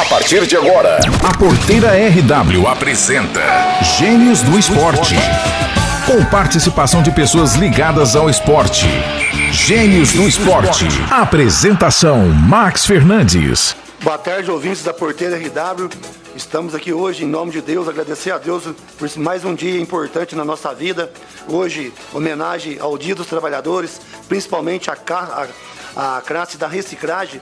A partir de agora, a Porteira RW apresenta Gênios do Esporte. Com participação de pessoas ligadas ao esporte. Gênios do Esporte. Apresentação: Max Fernandes. Boa tarde, ouvintes da Porteira RW. Estamos aqui hoje, em nome de Deus, agradecer a Deus por mais um dia importante na nossa vida. Hoje, homenagem ao Dia dos Trabalhadores, principalmente a classe da reciclagem,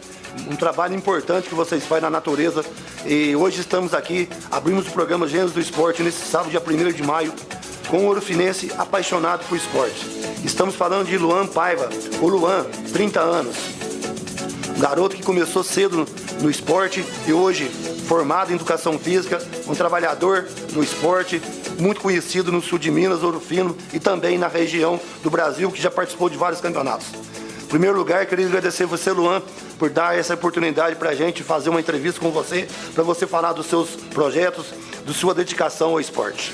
um trabalho importante que vocês fazem na natureza. E hoje estamos aqui, abrimos o programa Gênios do Esporte nesse sábado, dia 1º de maio, com um ouro-finense apaixonado por esporte. Estamos falando de Luan Paiva, o Luan, 30 anos. Garoto que começou cedo no esporte e hoje formado em educação física, um trabalhador no esporte, muito conhecido no sul de Minas, Ouro Fino e também na região do Brasil, que já participou de vários campeonatos. Em primeiro lugar, queria agradecer você, Luan, por dar essa oportunidade para a gente fazer uma entrevista com você, para você falar dos seus projetos, da sua dedicação ao esporte.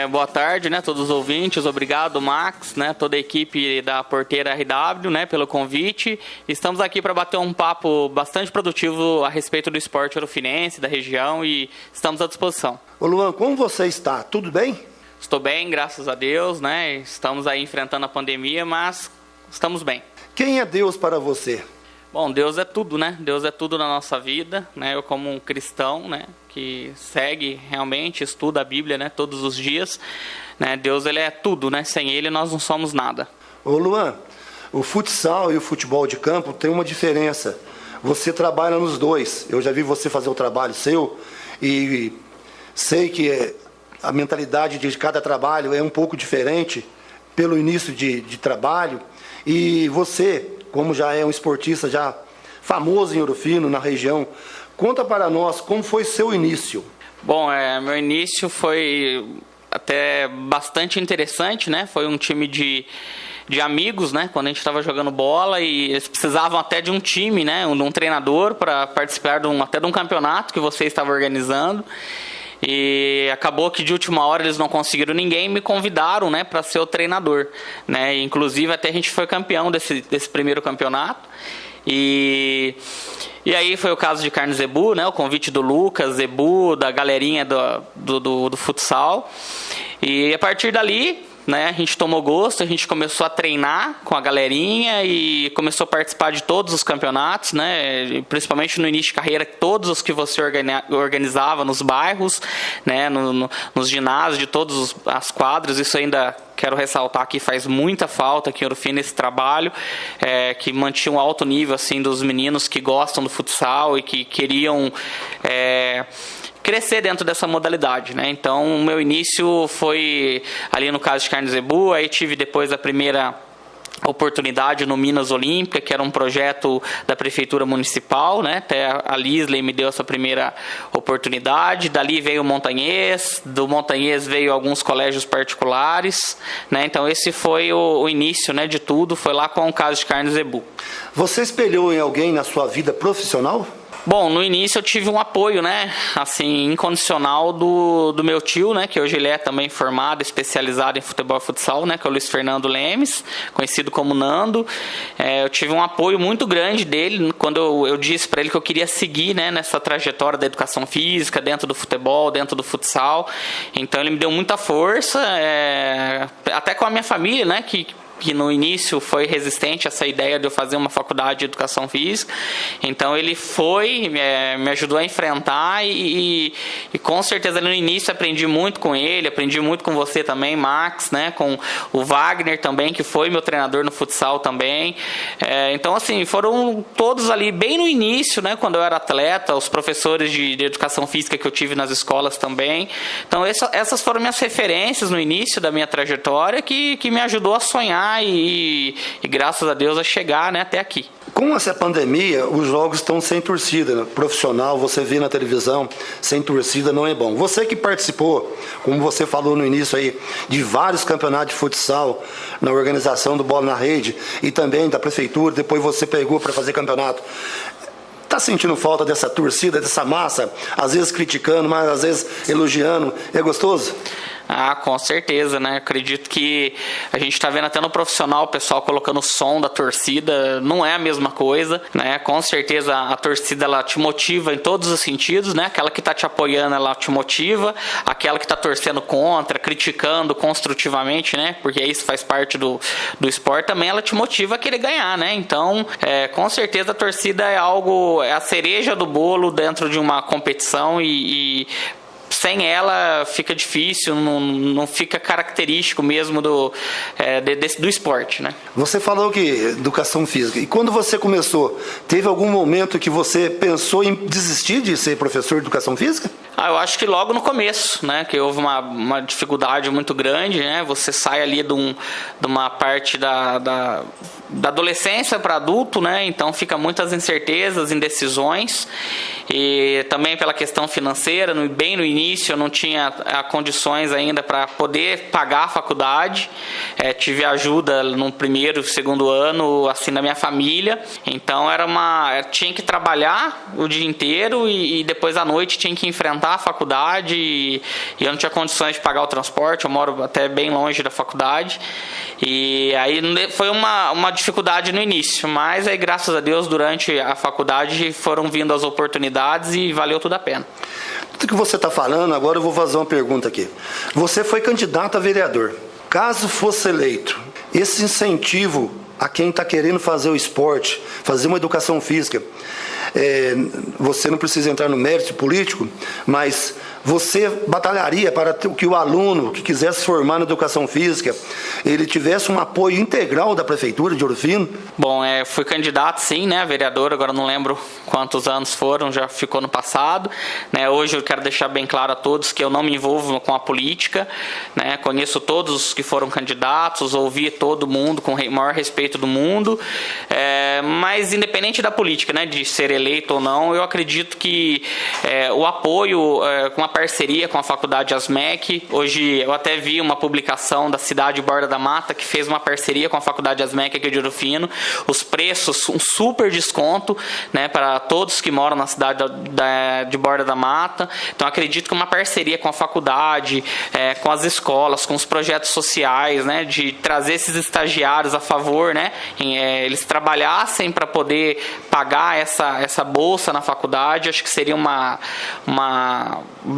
Boa tarde, todos os ouvintes. Obrigado, Max, toda a equipe da Porteira RW, pelo convite. Estamos aqui para bater um papo bastante produtivo a respeito do esporte ourofinense, da região, e estamos à disposição. Ô Luan, como você está? Tudo bem? Estou bem, graças a Deus, Estamos aí enfrentando a pandemia, mas estamos bem. Quem é Deus para você? Bom, Deus é tudo, Deus é tudo na nossa vida, Eu como um cristão, que segue realmente, estuda a Bíblia, todos os dias, Deus, Ele é tudo, Sem Ele nós não somos nada. Ô Luan, o futsal e o futebol de campo tem uma diferença. Você trabalha nos dois. Eu já vi você fazer o trabalho seu e sei que a mentalidade de cada trabalho é um pouco diferente pelo início de trabalho. E você, como já é um esportista já famoso em Ouro Fino, na região, conta para nós como foi seu início. Bom, meu início foi até bastante interessante, Foi um time de amigos, quando a gente estava jogando bola, e eles precisavam até de um time, de um treinador para participar até de um campeonato que você estava organizando. E acabou que de última hora eles não conseguiram ninguém e me convidaram, para ser o treinador, Inclusive até a gente foi campeão desse primeiro campeonato. E aí foi o caso de Carlos Zebu, o convite do Lucas, Zebu, da galerinha do futsal. E a partir dali, a gente tomou gosto, a gente começou a treinar com a galerinha e começou a participar de todos os campeonatos, Principalmente no início de carreira, todos os que você organizava nos bairros, nos ginásios de todas as quadras. Isso ainda quero ressaltar que faz muita falta aqui em Ouro Fino esse trabalho, que mantinha um alto nível assim, dos meninos que gostam do futsal e que queriam crescer dentro dessa modalidade, Então, o meu início foi ali no caso de Carlos Zebu, aí tive depois a primeira oportunidade no Minas Olímpica, que era um projeto da Prefeitura Municipal, Até a Lisley me deu essa primeira oportunidade. Dali veio o Montanhês, do Montanhês veio alguns colégios particulares, Então esse foi o início, de tudo, foi lá com o caso de Carlos Zebu. Você espelhou em alguém na sua vida profissional? Bom, no início eu tive um apoio, assim, incondicional do meu tio, que hoje ele é também formado, especializado em futebol e futsal, que é o Luiz Fernando Lemes, conhecido como Nando. Eu tive um apoio muito grande dele quando eu disse para ele que eu queria seguir, nessa trajetória da educação física, dentro do futebol, dentro do futsal. Então ele me deu muita força, até com a minha família, que no início foi resistente a essa ideia de eu fazer uma faculdade de educação física. Então ele me ajudou a enfrentar e com certeza no início aprendi muito com ele, aprendi muito com você também, Max, com o Wagner também, que foi meu treinador no futsal também. Então assim, foram todos ali bem no início, quando eu era atleta, os professores de educação física que eu tive nas escolas também. Então essas foram minhas referências no início da minha trajetória que me ajudou a sonhar e graças a Deus a chegar até aqui. Com essa pandemia, os jogos estão sem torcida. Profissional, você vê na televisão, sem torcida não é bom. Você que participou, como você falou no início aí, de vários campeonatos de futsal, na organização do Bola na Rede e também da prefeitura, depois você pegou para fazer campeonato. Está sentindo falta dessa torcida, dessa massa, às vezes criticando, mas às vezes elogiando? É gostoso? Ah, com certeza, né? Acredito que a gente está vendo até no profissional o pessoal colocando o som da torcida, não é a mesma coisa, né? Com certeza a torcida ela te motiva em todos os sentidos, né? Aquela que está te apoiando, ela te motiva, aquela que está torcendo contra, criticando construtivamente, né? Porque isso faz parte do esporte também, ela te motiva a querer ganhar, né? Então, com certeza a torcida é a cereja do bolo dentro de uma competição e sem ela fica difícil, não fica característico mesmo do esporte, né? Você falou que educação física. E quando você começou, teve algum momento que você pensou em desistir de ser professor de educação física? Eu acho que logo no começo, né, que houve uma dificuldade muito grande, né, você sai ali de uma parte da adolescência para adulto, né, então fica muitas incertezas, indecisões, e também pela questão financeira, bem no início eu não tinha condições ainda para poder pagar a faculdade, tive ajuda no primeiro e segundo ano, assim, da minha família, então tinha que trabalhar o dia inteiro e depois à noite tinha que enfrentar a faculdade e eu não tinha condições de pagar o transporte, eu moro até bem longe da faculdade e aí foi uma dificuldade no início, mas aí graças a Deus durante a faculdade foram vindo as oportunidades e valeu tudo a pena. Tudo que você está falando, agora eu vou fazer uma pergunta aqui. Você foi candidato a vereador. Caso fosse eleito, esse incentivo a quem está querendo fazer o esporte, fazer uma educação física, você não precisa entrar no mérito político, mas você batalharia para que o aluno que quisesse formar na educação física, ele tivesse um apoio integral da Prefeitura de Ouro Fino? Bom, fui candidato sim, né, vereador, agora não lembro quantos anos foram, já ficou no passado, né, hoje eu quero deixar bem claro a todos que eu não me envolvo com a política, né, conheço todos os que foram candidatos, ouvi todo mundo com o maior respeito do mundo, mas independente da política, né, de ser eleito ou não, eu acredito que o apoio com a parceria com a Faculdade ASMEC, hoje eu até vi uma publicação da cidade de Borda da Mata que fez uma parceria com a Faculdade ASMEC aqui de Ouro Fino, os preços, um super desconto, né, para todos que moram na cidade de Borda da Mata, então acredito que uma parceria com a faculdade, com as escolas, com os projetos sociais, né, de trazer esses estagiários a favor, né, eles trabalhassem para poder pagar essa bolsa na faculdade, acho que seria uma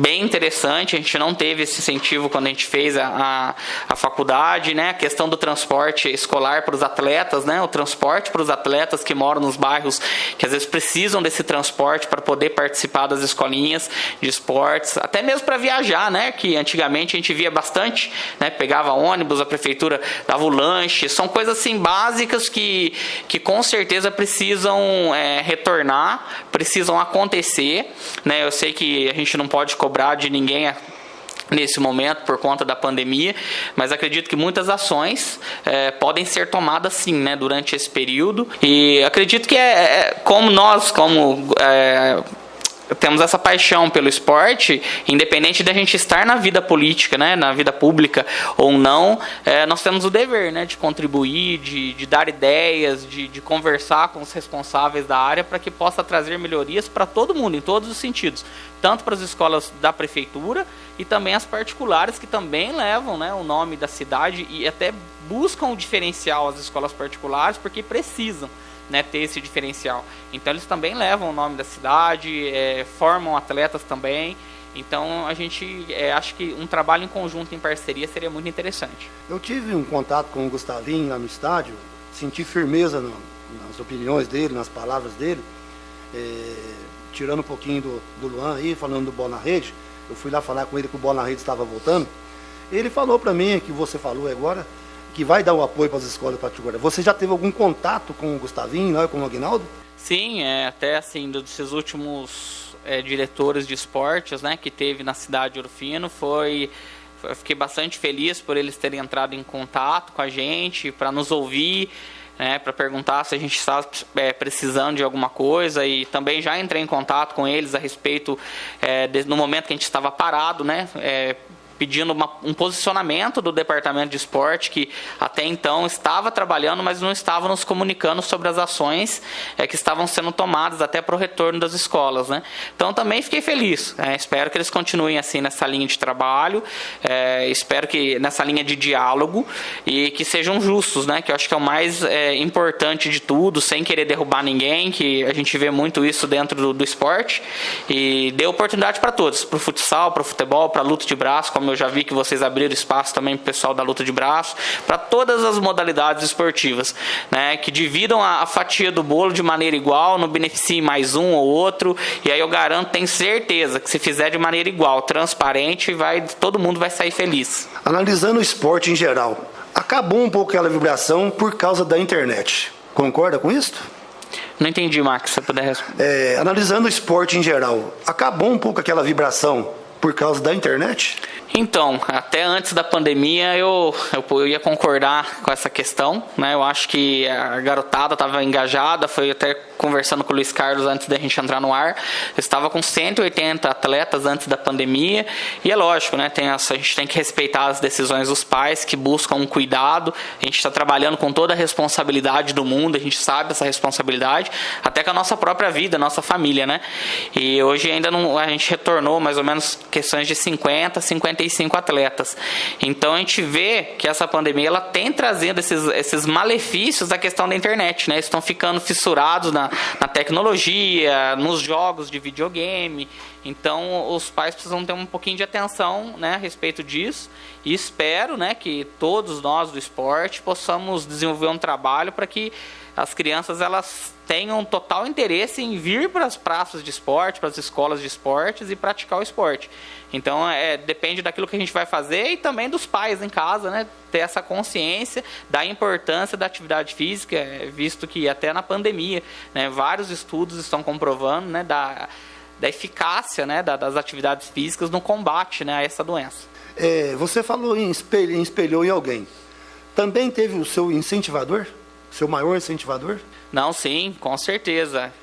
bem interessante. A gente não teve esse incentivo quando a gente fez a faculdade, né? A questão do transporte escolar para os atletas, né? O transporte para os atletas que moram nos bairros que às vezes precisam desse transporte para poder participar das escolinhas de esportes, até mesmo para viajar, né? Que antigamente a gente via bastante, né? Pegava ônibus, a prefeitura dava o lanche, são coisas assim básicas que com certeza precisam retornar, precisam acontecer, né? Eu sei que a gente não pode cobrar de ninguém nesse momento por conta da pandemia, mas acredito que muitas ações podem ser tomadas sim, né, durante esse período, e acredito que temos essa paixão pelo esporte, independente da gente estar na vida política, né, na vida pública ou não, nós temos o dever, né, de contribuir, de dar ideias, de conversar com os responsáveis da área para que possa trazer melhorias para todo mundo, em todos os sentidos, tanto para as escolas da prefeitura e também as particulares que também levam, né, o nome da cidade e até buscam o diferencial as escolas particulares porque precisam, né, ter esse diferencial. Então eles também levam o nome da cidade, formam atletas também. Então a gente acha que um trabalho em conjunto, em parceria, seria muito interessante. Eu tive um contato com o Gustavinho lá no estádio, senti firmeza nas opiniões dele, nas palavras dele, tirando um pouquinho do Luan aí, falando do Bola na Rede. Eu fui lá falar com ele que o Bola na Rede estava voltando. Ele falou para mim, que você falou agora, que vai dar o apoio para as escolas particulares. Você já teve algum contato com o Gustavinho, né, com o Aguinaldo? Sim, até assim, desses últimos diretores de esportes, né, que teve na cidade de Ouro Fino, eu fiquei bastante feliz por eles terem entrado em contato com a gente, para nos ouvir, né, para perguntar se a gente estava precisando de alguma coisa, e também já entrei em contato com eles a respeito, no momento que a gente estava parado, né, pedindo um posicionamento do departamento de esporte, que até então estava trabalhando, mas não estava nos comunicando sobre as ações que estavam sendo tomadas até para o retorno das escolas, né? Então também fiquei feliz, espero que eles continuem assim nessa linha de trabalho, espero que nessa linha de diálogo e que sejam justos, né? Que eu acho que é o mais importante de tudo, sem querer derrubar ninguém, que a gente vê muito isso dentro do esporte, e dê oportunidade para todos, para o futsal, para o futebol, para a luta de braço, como eu já vi que vocês abriram espaço também para o pessoal da luta de braço, para todas as modalidades esportivas, né? Que dividam a fatia do bolo de maneira igual, não beneficie mais um ou outro, e aí eu garanto, tenho certeza que se fizer de maneira igual, transparente, todo mundo vai sair feliz. Analisando o esporte em geral, acabou um pouco aquela vibração por causa da internet. Concorda com isso? Não entendi, Max, se você puder responder. Analisando o esporte em geral, acabou um pouco aquela vibração por causa da internet? Então, até antes da pandemia eu ia concordar com essa questão, né? Eu acho que a garotada estava engajada, foi até conversando com o Luiz Carlos antes da gente entrar no ar, eu estava com 180 atletas antes da pandemia, e é lógico, né? A gente tem que respeitar as decisões dos pais que buscam um cuidado, a gente está trabalhando com toda a responsabilidade do mundo, a gente sabe essa responsabilidade, até com a nossa própria vida, a nossa família, né? E hoje ainda não, a gente retornou mais ou menos questões de 55 atletas. Então a gente vê que essa pandemia ela tem trazendo esses malefícios da questão da internet, né? Eles estão ficando fissurados na tecnologia, nos jogos de videogame. Então os pais precisam ter um pouquinho de atenção, né, a respeito disso, e espero, né, que todos nós do esporte possamos desenvolver um trabalho para que as crianças elas tenham total interesse em vir para as praças de esporte, para as escolas de esportes e praticar o esporte. Então, depende daquilo que a gente vai fazer e também dos pais em casa, né? Ter essa consciência da importância da atividade física, visto que até na pandemia, né, vários estudos estão comprovando, né, da eficácia, né, das atividades físicas no combate, né, a essa doença. Você falou espelhou em alguém. Também teve o seu incentivador? Seu maior incentivador? Não, sim, com certeza.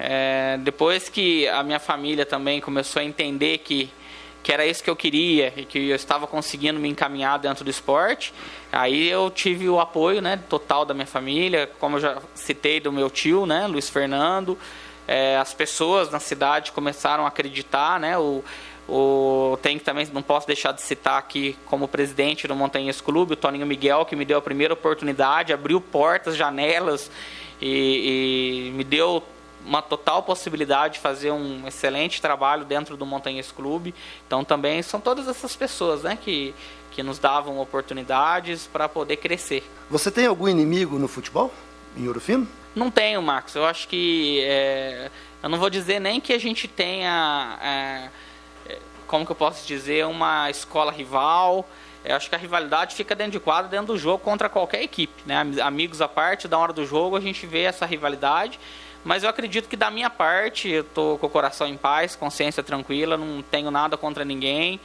Depois que a minha família também começou a entender que era isso que eu queria e que eu estava conseguindo me encaminhar dentro do esporte, aí eu tive o apoio, né, total da minha família, como eu já citei, do meu tio, né, Luiz Fernando. As pessoas na cidade começaram a acreditar, né, também não posso deixar de citar aqui como presidente do Montanhês Clube, o Toninho Miguel, que me deu a primeira oportunidade, abriu portas, janelas e me deu uma total possibilidade de fazer um excelente trabalho dentro do Montanhês Clube. Então também são todas essas pessoas, né, que nos davam oportunidades para poder crescer. Você tem algum inimigo no futebol, em Ouro Fino? Não tenho, Marcos. Eu acho que eu não vou dizer nem que a gente tenha como que eu posso dizer, uma escola rival. Eu acho que a rivalidade fica dentro de quadro, dentro do jogo, contra qualquer equipe, né? Amigos à parte, da hora do jogo a gente vê essa rivalidade, mas eu acredito que da minha parte eu estou com o coração em paz, consciência tranquila, não tenho nada contra ninguém.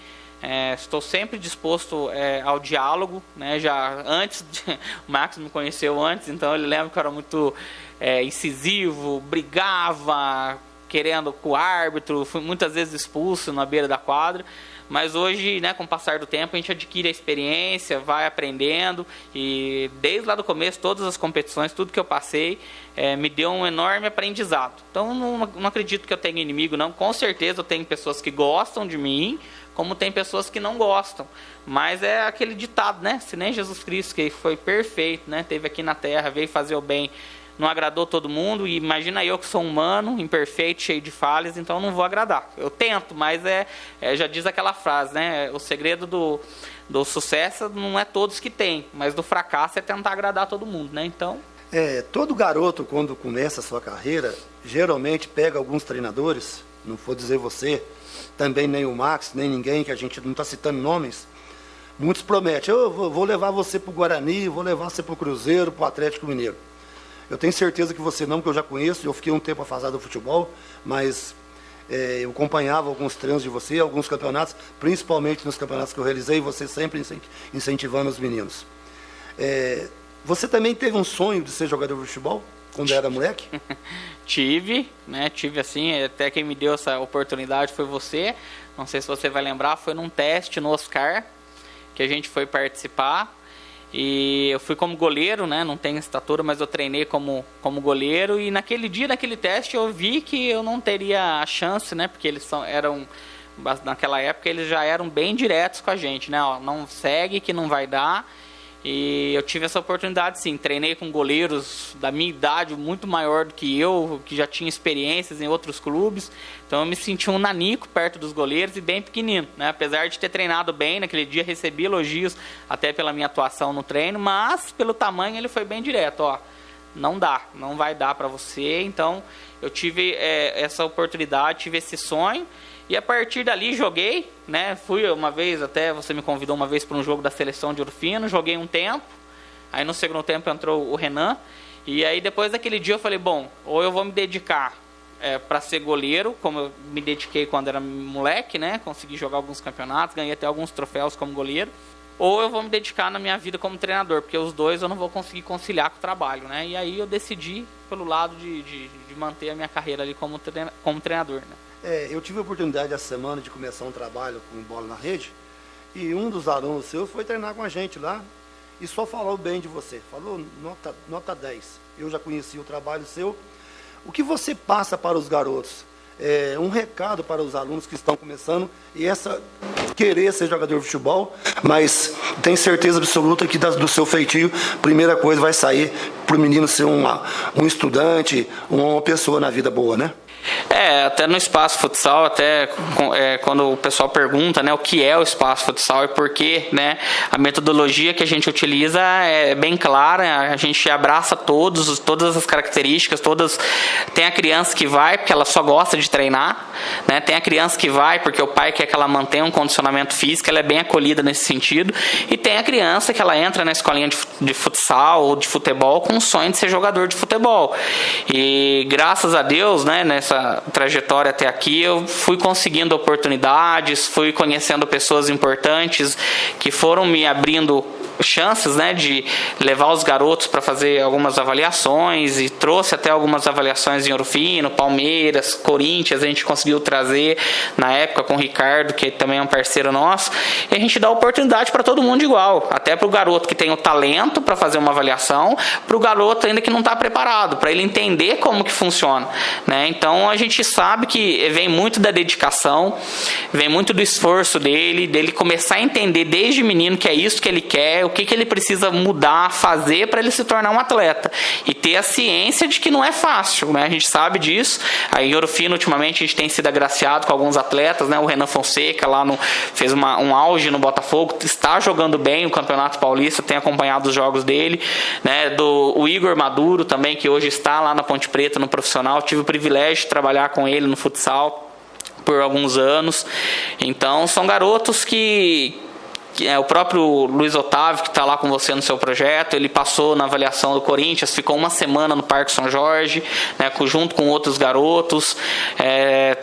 Estou sempre disposto ao diálogo, né? Já antes, o Max me conheceu antes, então ele lembra que eu era muito incisivo, brigava, querendo com o árbitro, fui muitas vezes expulso na beira da quadra, mas hoje, né, com o passar do tempo, a gente adquire a experiência, vai aprendendo, e desde lá do começo, todas as competições, tudo que eu passei, me deu um enorme aprendizado. Então, não acredito que eu tenha inimigo, não. Com certeza eu tenho pessoas que gostam de mim, como tem pessoas que não gostam, mas é aquele ditado, né, se nem Jesus Cristo, que foi perfeito, né, teve aqui na terra, veio fazer o bem, não agradou todo mundo, e imagina eu que sou humano, imperfeito, cheio de falhas, então não vou agradar. Eu tento, mas já diz aquela frase, né? O segredo do sucesso não é todos que tem, mas do fracasso é tentar agradar todo mundo, né? Então... todo garoto, quando começa a sua carreira, geralmente pega alguns treinadores, não vou dizer você, também nem o Max, nem ninguém, que a gente não está citando nomes, muitos prometem, eu vou levar você para o Guarani, vou levar você para o Cruzeiro, para o Atlético Mineiro. Eu tenho certeza que você não, porque eu já conheço, eu fiquei um tempo afastado do futebol, mas eu acompanhava alguns treinos de você, alguns campeonatos, principalmente nos campeonatos que eu realizei, você sempre incentivando os meninos. Você também teve um sonho de ser jogador de futebol, quando era moleque? Tive assim, até quem me deu essa oportunidade foi você, não sei se você vai lembrar, foi num teste no Oscar, que a gente foi participar. E eu fui como goleiro, né? Não tenho estatura, mas eu treinei como goleiro. E naquele dia, naquele teste, eu vi que eu não teria a chance, né? Porque eles naquela época, eles já eram bem diretos com a gente, né? Ó, não segue que não vai dar. E eu tive essa oportunidade, sim. Treinei com goleiros da minha idade, muito maior do que eu, que já tinha experiências em outros clubes. Então eu me senti um nanico perto dos goleiros e bem pequenino, né? Apesar de ter treinado bem, naquele dia recebi elogios até pela minha atuação no treino, mas pelo tamanho ele foi bem direto, ó. Não dá, não vai dar para você. Então eu tive essa oportunidade, tive esse sonho. E a partir dali joguei, né? Fui uma vez, até você me convidou uma vez para um jogo da seleção de Ouro Fino, joguei um tempo. Aí no segundo tempo entrou o Renan. E aí depois daquele dia eu falei, bom, ou eu vou me dedicar para ser goleiro, como eu me dediquei quando era moleque, né? Consegui jogar alguns campeonatos, ganhei até alguns troféus como goleiro. Ou eu vou me dedicar na minha vida como treinador, porque os dois eu não vou conseguir conciliar com o trabalho, né? E aí eu decidi pelo lado de manter a minha carreira ali como treinador, né? Eu tive a oportunidade essa semana de começar um trabalho com bola na rede e um dos alunos seus foi treinar com a gente lá e só falou bem de você, falou nota 10. Eu já conheci o trabalho seu. O que você passa para os garotos? Um recado para os alunos que estão começando e querer ser jogador de futebol, mas tem certeza absoluta que do seu feitio, primeira coisa vai sair para o menino ser um estudante, uma pessoa na vida boa, né? Até no espaço futsal, quando o pessoal pergunta, né, o que é o espaço futsal e por quê, né, a metodologia que a gente utiliza é bem clara, a gente abraça todas as características, tem a criança que vai porque ela só gosta de treinar, né, tem a criança que vai porque o pai quer que ela mantenha um condicionamento físico, ela é bem acolhida nesse sentido, e tem a criança que ela entra na escolinha de futsal ou de futebol com o sonho de ser jogador de futebol. E graças a Deus, né, nessa trajetória até aqui, eu fui conseguindo oportunidades, fui conhecendo pessoas importantes que foram me abrindo chances, né, de levar os garotos para fazer algumas avaliações, e trouxe até algumas avaliações em Ouro Fino, Palmeiras, Corinthians, a gente conseguiu trazer na época com o Ricardo, que também é um parceiro nosso, e a gente dá oportunidade para todo mundo igual, até para o garoto que tem o talento para fazer uma avaliação, para o garoto ainda que não está preparado, para ele entender como que funciona, né? Então a gente sabe que vem muito da dedicação, vem muito do esforço dele começar a entender desde menino que é isso que ele quer, o que ele precisa mudar, fazer para ele se tornar um atleta. E ter a ciência de que não é fácil, né? A gente sabe disso. Aí em Ouro Fino, ultimamente, a gente tem sido agraciado com alguns atletas, né? O Renan Fonseca lá fez um auge no Botafogo, está jogando bem o Campeonato Paulista, tem acompanhado os jogos dele, né? O Igor Maduro também, que hoje está lá na Ponte Preta, no profissional. Tive o privilégio de trabalhar com ele no futsal por alguns anos. Então, são garotos que o próprio Luiz Otávio, que está lá com você no seu projeto, ele passou na avaliação do Corinthians, ficou uma semana no Parque São Jorge, né, junto com outros garotos.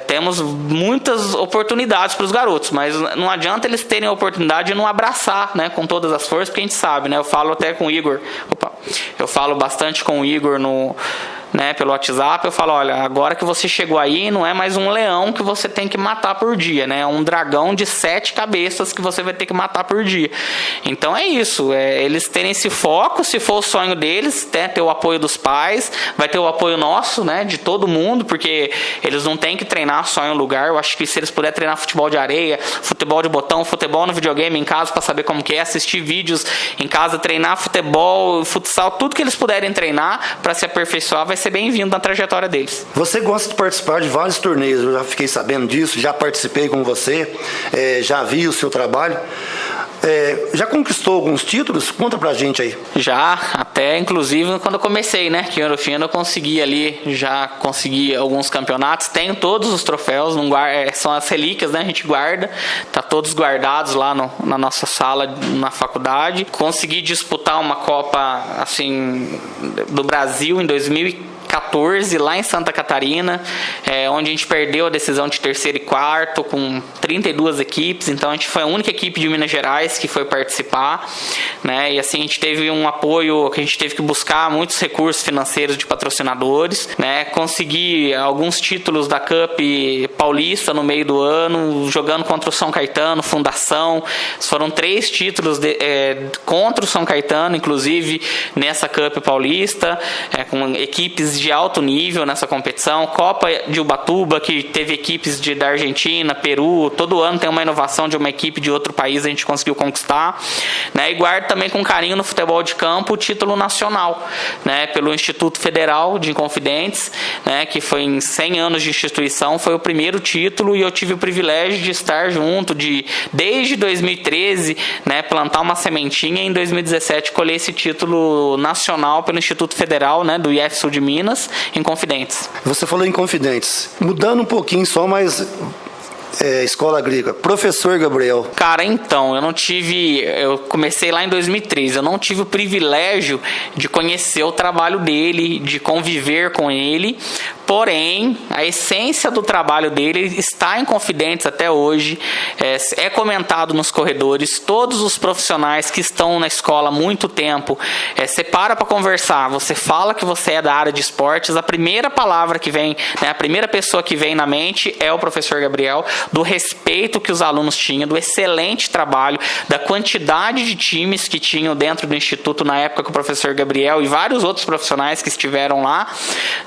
Temos muitas oportunidades para os garotos, mas não adianta eles terem a oportunidade de não abraçar, né, com todas as forças, porque a gente sabe, né, eu falo até com o Igor, eu falo bastante com o Igor pelo WhatsApp, eu falo, olha, agora que você chegou aí, não é mais um leão que você tem que matar por dia, né? É um dragão de 7 cabeças que você vai ter que matar por dia. Então é isso, eles terem esse foco, se for o sonho deles, ter o apoio dos pais, vai ter o apoio nosso, né, de todo mundo, porque eles não têm que treinar só em um lugar. Eu acho que se eles puderem treinar futebol de areia, futebol de botão, futebol no videogame em casa para saber como que é, assistir vídeos em casa, treinar futebol, futsal, tudo que eles puderem treinar para se aperfeiçoar vai ser bem-vindo na trajetória deles. Você gosta de participar de vários torneios, eu já fiquei sabendo disso, já participei com você, já vi o seu trabalho. Já conquistou alguns títulos? Conta pra gente aí. Já, até inclusive quando eu comecei, né, que em Ouro Fino eu consegui alguns campeonatos, tenho todos os troféus, são as relíquias, né, a gente guarda, tá todos guardados lá na nossa sala, na faculdade. Consegui disputar uma Copa, assim, do Brasil em 2015, 2014, lá em Santa Catarina, onde a gente perdeu a decisão de terceiro e quarto, com 32 equipes. Então a gente foi a única equipe de Minas Gerais que foi participar, né? E assim a gente teve um apoio que a gente teve que buscar muitos recursos financeiros de patrocinadores, né? Consegui alguns títulos da Cup Paulista no meio do ano, jogando contra o São Caetano, Fundação. Foram 3 títulos contra o São Caetano, inclusive nessa Cup Paulista, com equipes de alto nível nessa competição. Copa de Ubatuba, que teve equipes da Argentina, Peru. Todo ano tem uma inovação de uma equipe de outro país, a gente conseguiu conquistar, né? E guardo também com carinho no futebol de campo o título nacional, né? Pelo Instituto Federal de Inconfidentes, né? Que foi em 100 anos de instituição, foi o primeiro título, e eu tive o privilégio de estar junto desde 2013, né? Plantar uma sementinha, e em 2017 colher esse título nacional pelo Instituto Federal, né? Do IF Sul de Minas, em Confidentes. Você falou em Confidentes, mudando um pouquinho só, mas escola agrícola, professor Gabriel. Cara, então, eu comecei lá em 2013, eu não tive o privilégio de conhecer o trabalho dele, de conviver com ele, porém, a essência do trabalho dele está em Confidentes até hoje, é comentado nos corredores. Todos os profissionais que estão na escola há muito tempo, você para conversar, você fala que você é da área de esportes, a primeira palavra que vem, né, a primeira pessoa que vem na mente é o professor Gabriel, do respeito que os alunos tinham, do excelente trabalho, da quantidade de times que tinham dentro do Instituto na época que o professor Gabriel e vários outros profissionais que estiveram lá,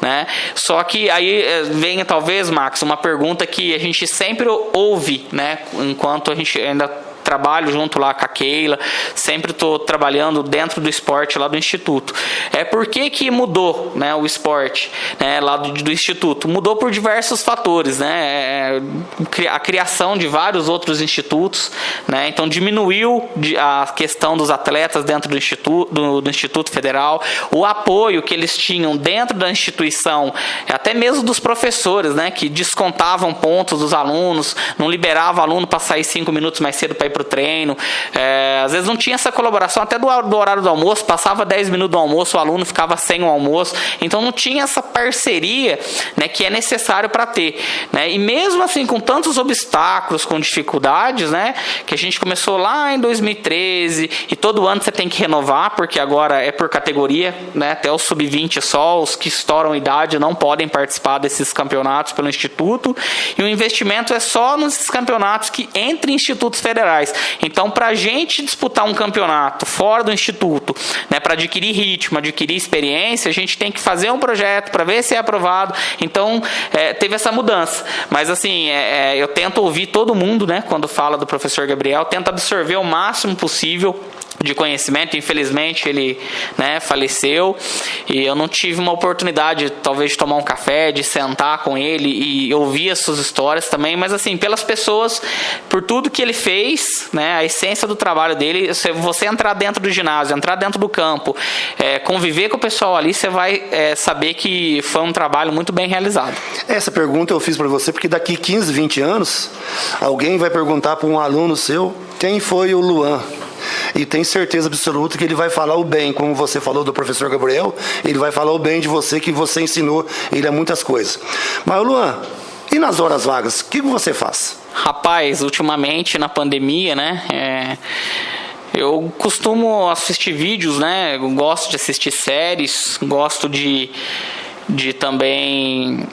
né? Só que aí vem talvez, Max, uma pergunta que a gente sempre ouve, né? Enquanto a gente ainda trabalho junto lá com a Keila, sempre estou trabalhando dentro do esporte lá do Instituto. Por que mudou, né, o esporte, né, lá do Instituto? Mudou por diversos fatores, né? A criação de vários outros institutos, né? Então diminuiu a questão dos atletas dentro do Instituto Federal, o apoio que eles tinham dentro da instituição, até mesmo dos professores, né, que descontavam pontos dos alunos, não liberava aluno para sair 5 minutos mais cedo para ir para o treino, às vezes não tinha essa colaboração até do horário do almoço, passava 10 minutos do almoço, o aluno ficava sem o almoço, então não tinha essa parceria, né, que é necessário para ter, né? E mesmo assim, com tantos obstáculos, com dificuldades, né, que a gente começou lá em 2013, e todo ano você tem que renovar, porque agora é por categoria, né, até o sub-20 só, os que estouram idade não podem participar desses campeonatos pelo Instituto, e o investimento é só nos campeonatos que entre institutos federais. Então, para a gente disputar um campeonato fora do Instituto, né, para adquirir ritmo, adquirir experiência, a gente tem que fazer um projeto para ver se é aprovado. Então, teve essa mudança. Mas, assim, eu tento ouvir todo mundo, né, quando fala do professor Gabriel, tento absorver o máximo possível de conhecimento. Infelizmente ele, né, faleceu, e eu não tive uma oportunidade talvez de tomar um café, de sentar com ele e ouvir as suas histórias também, mas assim, pelas pessoas, por tudo que ele fez, né, a essência do trabalho dele, você entrar dentro do ginásio, entrar dentro do campo, conviver com o pessoal ali, você vai saber que foi um trabalho muito bem realizado. Essa pergunta eu fiz para você porque daqui 15, 20 anos alguém vai perguntar para um aluno seu quem foi o Luan. E tenho certeza absoluta que ele vai falar o bem, como você falou do professor Gabriel, ele vai falar o bem de você, que você ensinou ele a muitas coisas. Mas, Luan, e nas horas vagas, o que você faz? Rapaz, ultimamente na pandemia, né, eu costumo assistir vídeos, né, eu gosto de assistir séries, gosto de também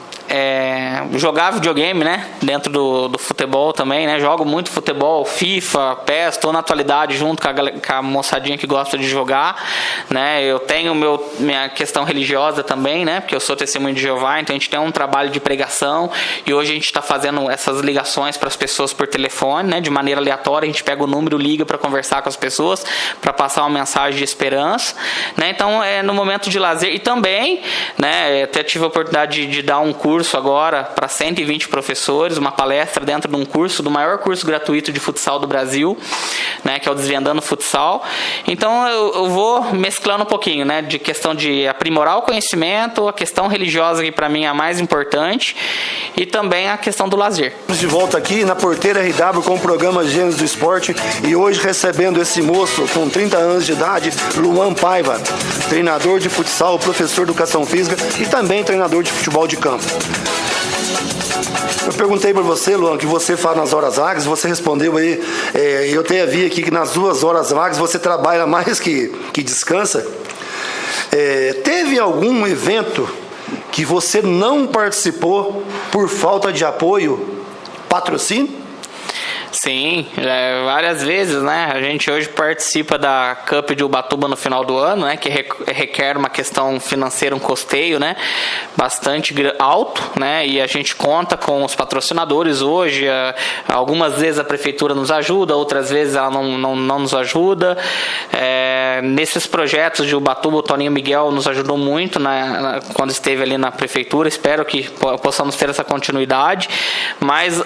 jogar videogame, né, dentro do futebol também, né, jogo muito futebol, FIFA, PES, estou na atualidade junto com a moçadinha que gosta de jogar, né, eu tenho minha questão religiosa também, né, porque eu sou testemunho de Jeová, então a gente tem um trabalho de pregação, e hoje a gente está fazendo essas ligações para as pessoas por telefone, né, de maneira aleatória, a gente pega o número, liga para conversar com as pessoas, para passar uma mensagem de esperança, né, então no momento de lazer, e também, né, até tive a oportunidade de dar um curso curso agora para 120 professores, uma palestra dentro de um curso, do maior curso gratuito de futsal do Brasil, né, que é o Desvendando Futsal. Então eu vou mesclando um pouquinho, né, de questão de aprimorar o conhecimento, a questão religiosa que para mim é a mais importante, e também a questão do lazer. De volta aqui na Porteira RW com o programa Gênios do Esporte, e hoje recebendo esse moço com 30 anos de idade, Luan Paiva, treinador de futsal, professor de educação física e também treinador de futebol de campo. Eu perguntei para você, Luan, que você faz nas horas vagas, você respondeu aí, eu até vi aqui que nas 2 horas vagas você trabalha mais que descansa. Teve algum evento que você não participou por falta de apoio, patrocínio? Sim, várias vezes, né? A gente hoje participa da Cup de Ubatuba no final do ano, né? Que requer uma questão financeira, um custeio, né? Bastante alto, né? E a gente conta com os patrocinadores hoje. Algumas vezes a prefeitura nos ajuda, outras vezes ela não nos ajuda. Nesses projetos de Ubatuba, o Toninho Miguel nos ajudou muito, né? Quando esteve ali na prefeitura. Espero que possamos ter essa continuidade. Mas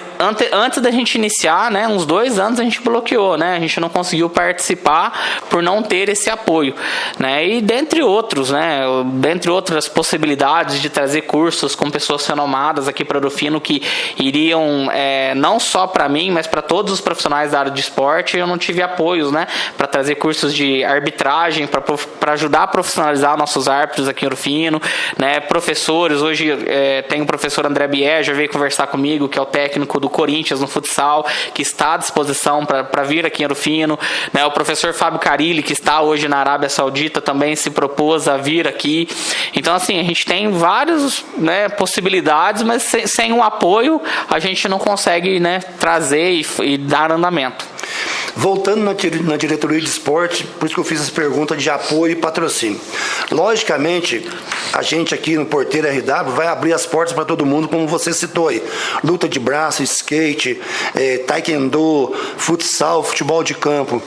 antes da gente iniciar, né, uns 2 anos a gente bloqueou, né? A gente não conseguiu participar por não ter esse apoio, né? E dentre outros, né? Dentre outras possibilidades de trazer cursos com pessoas renomadas aqui para o Rufino que iriam não só para mim, mas para todos os profissionais da área de esporte, eu não tive apoios, né? Para trazer cursos de arbitragem, para ajudar a profissionalizar nossos árbitros aqui em Rufino, né? Professores, hoje tem o professor André Bier, já veio conversar comigo, que é o técnico do Corinthians no futsal, que está à disposição para vir aqui em Rufino, né? O professor Fábio Carilli, que está hoje na Arábia Saudita, também se propôs a vir aqui. Então, assim, a gente tem várias, né, possibilidades, mas sem um apoio a gente não consegue, né, trazer e dar andamento. Voltando na diretoria de esporte, por isso que eu fiz essa pergunta de apoio e patrocínio. Logicamente, a gente aqui no Porteira RW vai abrir as portas para todo mundo, como você citou aí. Luta de braço, skate, taekwondo, futsal, futebol de campo.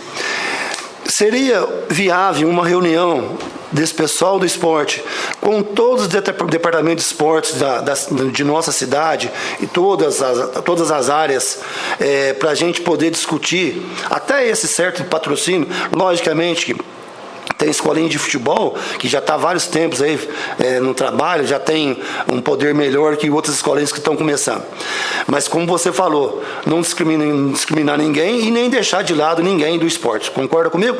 Seria viável uma reunião desse pessoal do esporte, com todos os departamentos de esportes de nossa cidade e todas as áreas, para a gente poder discutir até esse certo patrocínio. Logicamente que tem escolinha de futebol que já está há vários tempos aí no trabalho, já tem um poder melhor que outras escolinhas que estão começando. Mas como você falou, não discriminar ninguém e nem deixar de lado ninguém do esporte. Concorda comigo?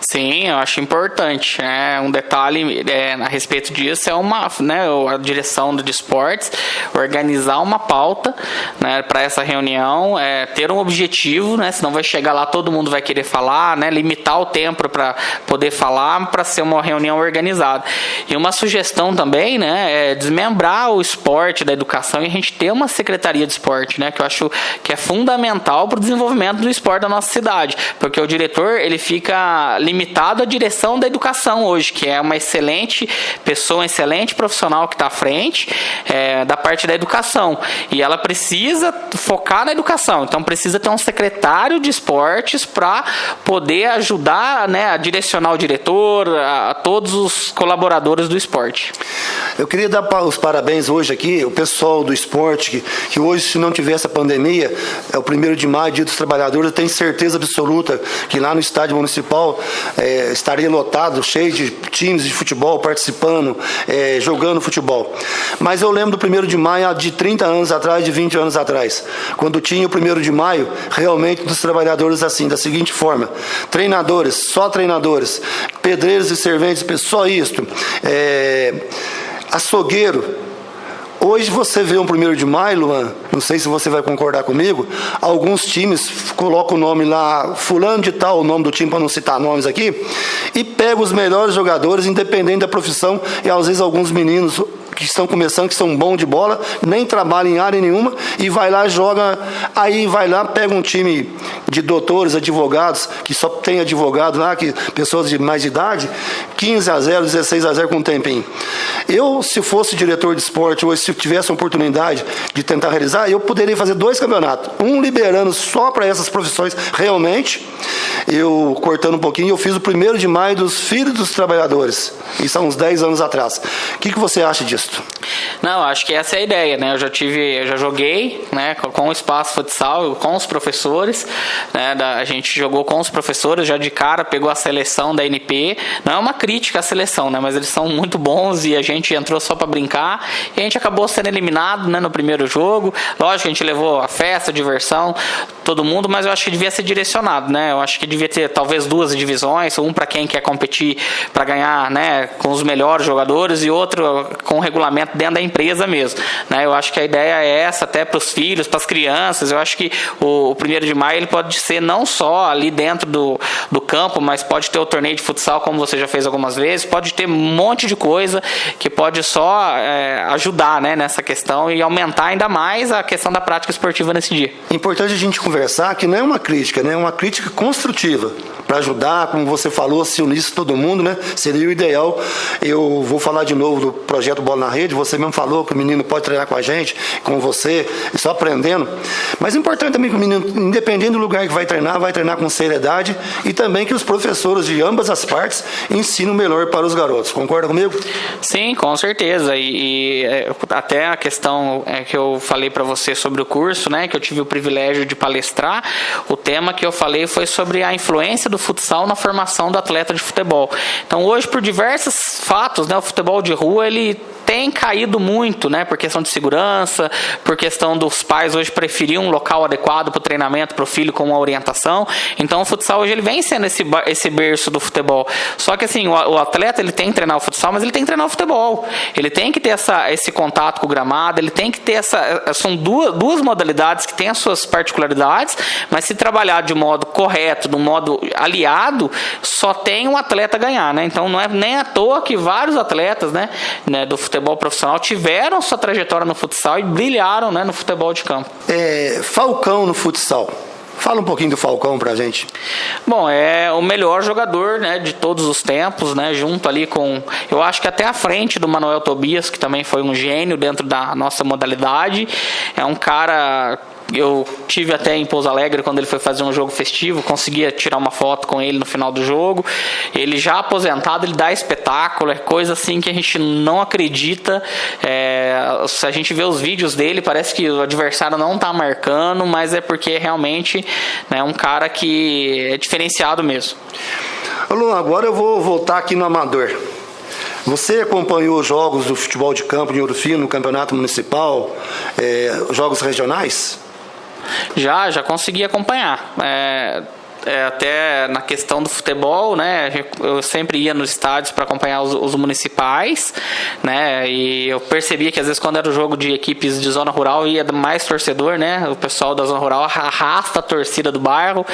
Sim, eu acho importante. Um detalhe a respeito disso é a direção de esportes organizar uma pauta, né, para essa reunião, ter um objetivo, né, senão vai chegar lá, todo mundo vai querer falar, né, limitar o tempo para poder falar, para ser uma reunião organizada. E uma sugestão também, né, é desmembrar o esporte da educação e a gente ter uma secretaria de esporte, né, que eu acho que é fundamental para o desenvolvimento do esporte da nossa cidade, porque o diretor ele fica limitado à direção da educação hoje, que é uma excelente pessoa, um excelente profissional que está à frente da parte da educação, e ela precisa focar na educação, então precisa ter um secretário de esportes para poder ajudar, né, a direcionar o diretor, a todos os colaboradores do esporte. Eu queria dar os parabéns hoje aqui, o pessoal do esporte, que hoje, se não tivesse a pandemia, é o 1º de maio, Dia dos Trabalhadores, eu tenho certeza absoluta que lá no estádio municipal estaria lotado, cheio de times de futebol participando, jogando futebol. Mas eu lembro do 1º de maio de 30 anos atrás, de 20 anos atrás, quando tinha o 1º de maio, realmente dos trabalhadores assim, da seguinte forma: treinadores, só treinadores, pedreiros e serventes, só isto, açougueiro. Hoje você vê um 1º de maio, Luan, não sei se você vai concordar comigo, alguns times colocam o nome lá, fulano de tal, o nome do time, para não citar nomes aqui, e pega os melhores jogadores, independente da profissão, e às vezes alguns meninos que estão começando, que são bons de bola, nem trabalham em área nenhuma, e vai lá, joga, aí vai lá, pega um time de doutores, advogados, que só tem advogado lá, que pessoas de mais idade, 15-0, 16-0 com um tempinho. Eu, se fosse diretor de esporte, ou se tivesse a oportunidade de tentar realizar, eu poderia fazer 2 campeonatos, um liberando só para essas profissões realmente, eu cortando um pouquinho, eu fiz o 1º de maio dos Filhos dos Trabalhadores, isso há uns 10 anos atrás. O que você acha disso? Não, acho que essa é a ideia, né? Eu já joguei, né, com o Espaço Futsal, com os professores, né, a gente jogou com os professores, já de cara pegou a seleção da NP. Não é uma crítica à seleção, né, mas eles são muito bons e a gente entrou só para brincar e a gente acabou sendo eliminado, né, no primeiro jogo. Lógico que a gente levou a festa, a diversão, todo mundo, mas eu acho que devia ser direcionado, né? Eu acho que devia ter talvez 2 divisões, um para quem quer competir para ganhar, né, com os melhores jogadores e outro com o regulamento dentro da empresa mesmo, né? Eu acho que a ideia é essa, até para os filhos, para as crianças. Eu acho que o 1º de maio ele pode ser não só ali dentro do campo, mas pode ter o torneio de futsal, como você já fez algumas vezes, pode ter um monte de coisa que pode só ajudar, né, nessa questão e aumentar ainda mais a questão da prática esportiva nesse dia. Importante a gente conversar que não é uma crítica, né? É uma crítica construtiva para ajudar, como você falou, se unisse todo mundo, né? Seria o ideal. Eu vou falar de novo do projeto Bola na Rede. Você mesmo falou que o menino pode treinar com a gente, com você, só aprendendo. Mas é importante também que o menino, independente do lugar que vai treinar com seriedade e também que os professores de ambas as partes ensinem o melhor para os garotos. Concorda comigo? Sim, com certeza. E até a questão que eu falei para você sobre o curso, né, que eu tive o privilégio de palestrar, o tema que eu falei foi sobre a influência do futsal na formação do atleta de futebol. Então, hoje, por diversos fatos, né, o futebol de rua, ele tem caído muito, né, por questão de segurança, por questão dos pais hoje preferir um local adequado para o treinamento, para o filho com uma orientação. Então o futsal hoje ele vem sendo esse berço do futebol. Só que assim, o atleta ele tem que treinar o futsal, mas ele tem que treinar o futebol. Ele tem que ter esse contato com o gramado, ele tem que ter são duas modalidades que têm as suas particularidades, mas se trabalhar de modo correto, de um modo aliado, só tem um atleta ganhar, né? Então não é nem à toa que vários atletas, né, do futebol profissional tiveram sua trajetória no futsal e brilharam, né, no futebol de campo. Falcão no futsal. Fala um pouquinho do Falcão pra gente. Bom, é o melhor jogador, né, de todos os tempos, né, junto ali com, eu acho que até à frente do Manuel Tobias, que também foi um gênio dentro da nossa modalidade. É um cara... Eu tive até em Pouso Alegre quando ele foi fazer um jogo festivo, conseguia tirar uma foto com ele no final do jogo. Ele já aposentado, ele dá espetáculo, é coisa assim que a gente não acredita. Se a gente vê os vídeos dele, parece que o adversário não está marcando, mas é porque realmente é um cara que é diferenciado mesmo. Luan, agora eu vou voltar aqui no amador. Você acompanhou os jogos do futebol de campo de Ouro Fino, no campeonato municipal, jogos regionais? Já consegui acompanhar. Até na questão do futebol, né, eu sempre ia nos estádios para acompanhar os municipais, né, e eu percebia que às vezes quando era o jogo de equipes de zona rural ia mais torcedor, né, o pessoal da zona rural arrasta a torcida do bairro.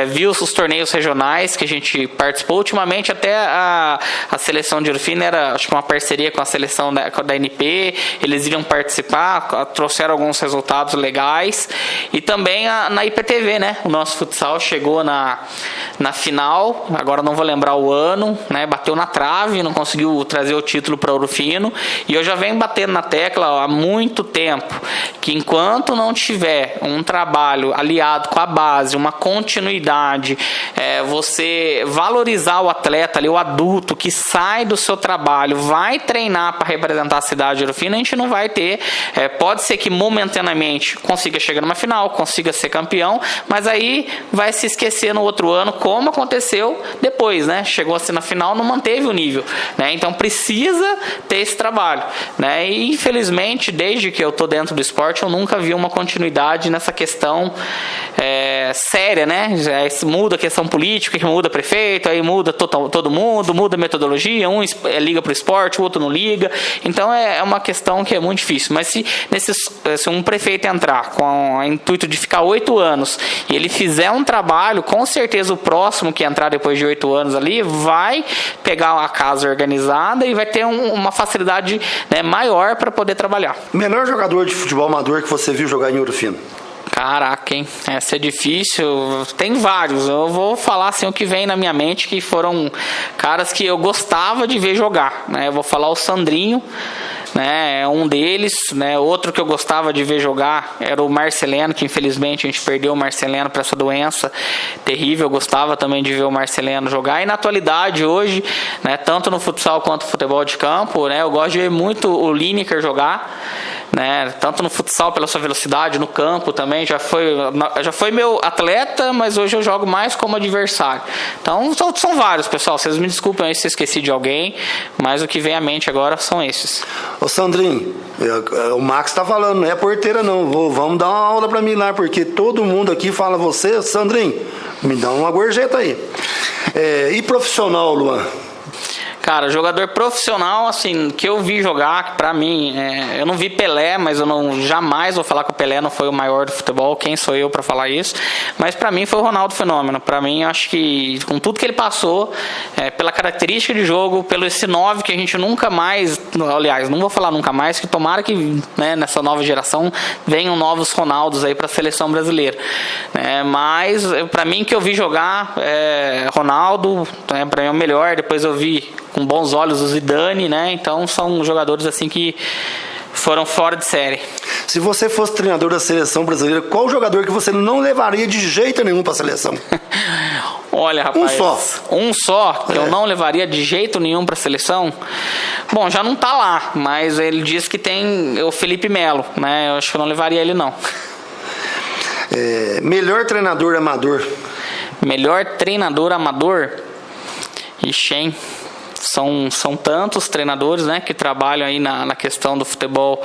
Viu os torneios regionais que a gente participou ultimamente, até a seleção de Ouro Fino era, acho que uma parceria com a seleção da NP, eles iriam participar, trouxeram alguns resultados legais, e também na IPTV, né, o nosso futsal chegou na final, agora não vou lembrar o ano, né, bateu na trave, não conseguiu trazer o título para Ouro Fino, e eu já venho batendo na tecla há muito tempo, que enquanto não tiver um trabalho aliado com a base, uma continuidade, você valorizar o atleta ali, o adulto que sai do seu trabalho, vai treinar para representar a cidade de Ouro Fino, a gente não vai ter, pode ser que momentaneamente consiga chegar numa final, consiga ser campeão, mas aí vai se esquecer no outro ano, como aconteceu depois, né? Chegou assim na final, não manteve o nível, né? Então precisa ter esse trabalho, né? E infelizmente, desde que eu tô dentro do esporte, eu nunca vi uma continuidade nessa questão séria, né? Muda a questão política, que muda prefeito, aí muda todo mundo, muda a metodologia, um liga pro esporte, o outro não liga. Então é uma questão que é muito difícil. Mas se um prefeito entrar com o intuito de ficar 8 anos e ele fizer um trabalho, com certeza o próximo que entrar depois de 8 anos ali vai pegar a casa organizada e vai ter uma facilidade, né, maior para poder trabalhar. Melhor jogador de futebol amador que você viu jogar em Ouro Fino? Caraca, hein? Essa é difícil. Tem vários. Eu vou falar assim o que vem na minha mente, que foram caras que eu gostava de ver jogar, né? Eu vou falar o Sandrinho, né? É um deles, né? Outro que eu gostava de ver jogar era o Marceleno, que infelizmente a gente perdeu o Marceleno para essa doença terrível. Eu gostava também de ver o Marceleno jogar. E na atualidade hoje, né, tanto no futsal quanto no futebol de campo, né, eu gosto de ver muito o Lineker jogar, né, tanto no futsal pela sua velocidade, no campo também, já foi meu atleta, mas hoje eu jogo mais como adversário. Então são vários, pessoal, vocês me desculpem aí se eu esqueci de alguém, mas o que vem à mente agora são esses. Ô Sandrinho, o Max tá falando, não é porteira não, vamos dar uma aula pra mim lá, porque todo mundo aqui fala você, Sandrinho, me dá uma gorjeta aí. E profissional, Luan? Cara, jogador profissional, assim, que eu vi jogar, pra mim, eu não vi Pelé, mas eu jamais vou falar que o Pelé não foi o maior do futebol, quem sou eu pra falar isso, mas pra mim foi o Ronaldo Fenômeno. Pra mim, eu acho que com tudo que ele passou, pela característica de jogo, pelo esse 9 que a gente nunca mais, aliás, não vou falar nunca mais, que tomara que, né, nessa nova geração venham novos Ronaldos aí pra seleção brasileira, mas pra mim que eu vi jogar, Ronaldo, pra mim é o melhor. Depois eu vi com bons olhos o Zidane, né? Então são jogadores assim que foram fora de série. Se você fosse treinador da seleção brasileira, qual jogador que você não levaria de jeito nenhum para a seleção? Olha, rapaz, um só que eu não levaria de jeito nenhum para a seleção. Bom, já não tá lá, mas ele diz que tem o Felipe Melo, né? Eu acho que eu não levaria ele não. Melhor treinador amador? Melhor treinador amador? Ixi, hein? São tantos treinadores, né, que trabalham aí na questão do futebol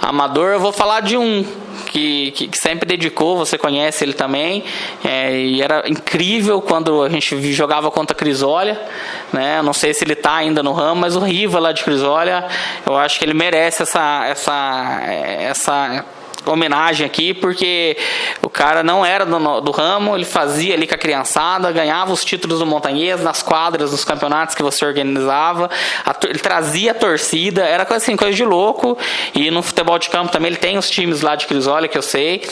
amador. Eu vou falar de um que sempre dedicou, você conhece ele também, e era incrível quando a gente jogava contra a Crisólia, né? Não sei se ele está ainda no ramo, mas o Riva lá de Crisólia, eu acho que ele merece essa homenagem aqui, porque o cara não era do ramo, ele fazia ali com a criançada, ganhava os títulos do Montanhês, nas quadras, nos campeonatos que você organizava, ele trazia a torcida, era coisa de louco. E no futebol de campo também ele tem os times lá de Crisólia, que eu sei,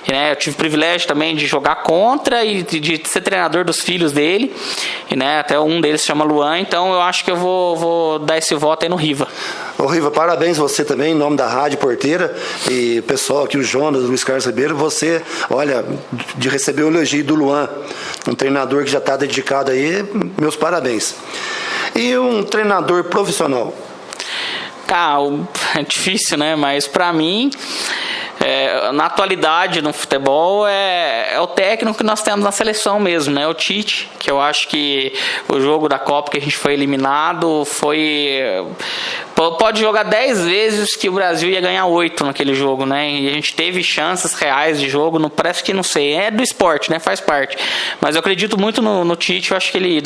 né? Eu tive o privilégio também de jogar contra e de ser treinador dos filhos dele, né? Até um deles se chama Luan, então eu acho que eu vou dar esse voto aí no Riva. Ô Riva, parabéns você também, em nome da Rádio Porteira, e o pessoal aqui, o Jonas, o Luiz Carlos Ribeiro, você, olha, de receber o elogio do Luan, um treinador que já está dedicado aí, meus parabéns. E um treinador profissional? É difícil, né? Mas para mim, na atualidade no futebol é o técnico que nós temos na seleção mesmo, né? O Tite, que eu acho que o jogo da Copa que a gente foi eliminado pode jogar 10 vezes que o Brasil ia ganhar 8 naquele jogo, né? E a gente teve chances reais de jogo, parece que não sei, é do esporte, né? Faz parte. Mas eu acredito muito no Tite, eu acho que ele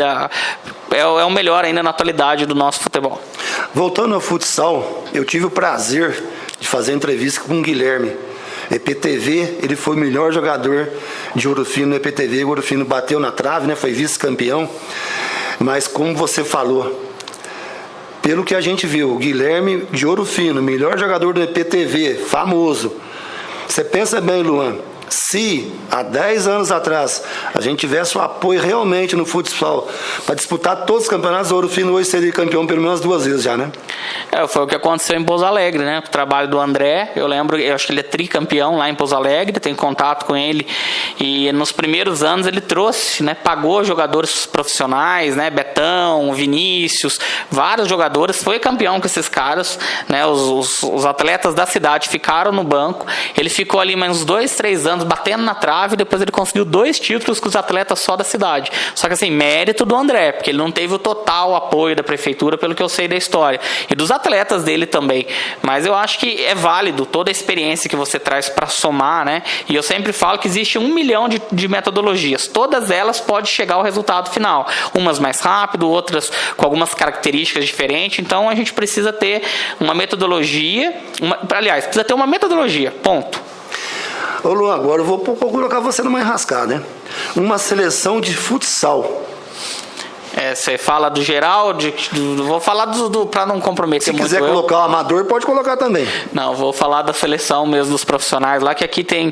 é o melhor ainda na atualidade do nosso futebol. Voltando ao futsal, eu tive o prazer de fazer entrevista com o Guilherme. EPTV, ele foi o melhor jogador de Ouro Fino no EPTV. O Ouro Fino bateu na trave, né? Foi vice-campeão. Mas como você falou, pelo que a gente viu, o Guilherme de Ouro Fino, melhor jogador do EPTV, famoso. Você pensa bem, Luan, se há 10 anos atrás a gente tivesse o apoio realmente no futsal para disputar todos os campeonatos, o Ouro Fino hoje seria campeão pelo menos 2 vezes já, né? Foi o que aconteceu em Pouso Alegre, né? O trabalho do André, eu acho que ele é tricampeão lá em Pouso Alegre, tenho contato com ele, e nos primeiros anos ele trouxe, né? Pagou jogadores profissionais, né? Betão, Vinícius, vários jogadores, foi campeão com esses caras, né? Os atletas da cidade ficaram no banco, ele ficou ali mais uns 2, 3 anos batendo na trave, e depois ele conseguiu 2 títulos com os atletas só da cidade. Só que assim, mérito do André, porque ele não teve o total apoio da prefeitura, pelo que eu sei da história, e dos atletas dele também. Mas eu acho que é válido toda a experiência que você traz para somar, né? E eu sempre falo que existe 1 milhão de metodologias. Todas elas podem chegar ao resultado final. Umas mais rápido, outras com algumas características diferentes. Então a gente precisa ter uma metodologia, precisa ter uma metodologia, ponto. Ô Luan, agora eu vou colocar você numa enrascada, né? Uma seleção de futsal. Você fala do geral, vou falar para não comprometer muito. Se quiser colocar o amador, pode colocar também. Não, vou falar da seleção mesmo dos profissionais lá, que aqui tem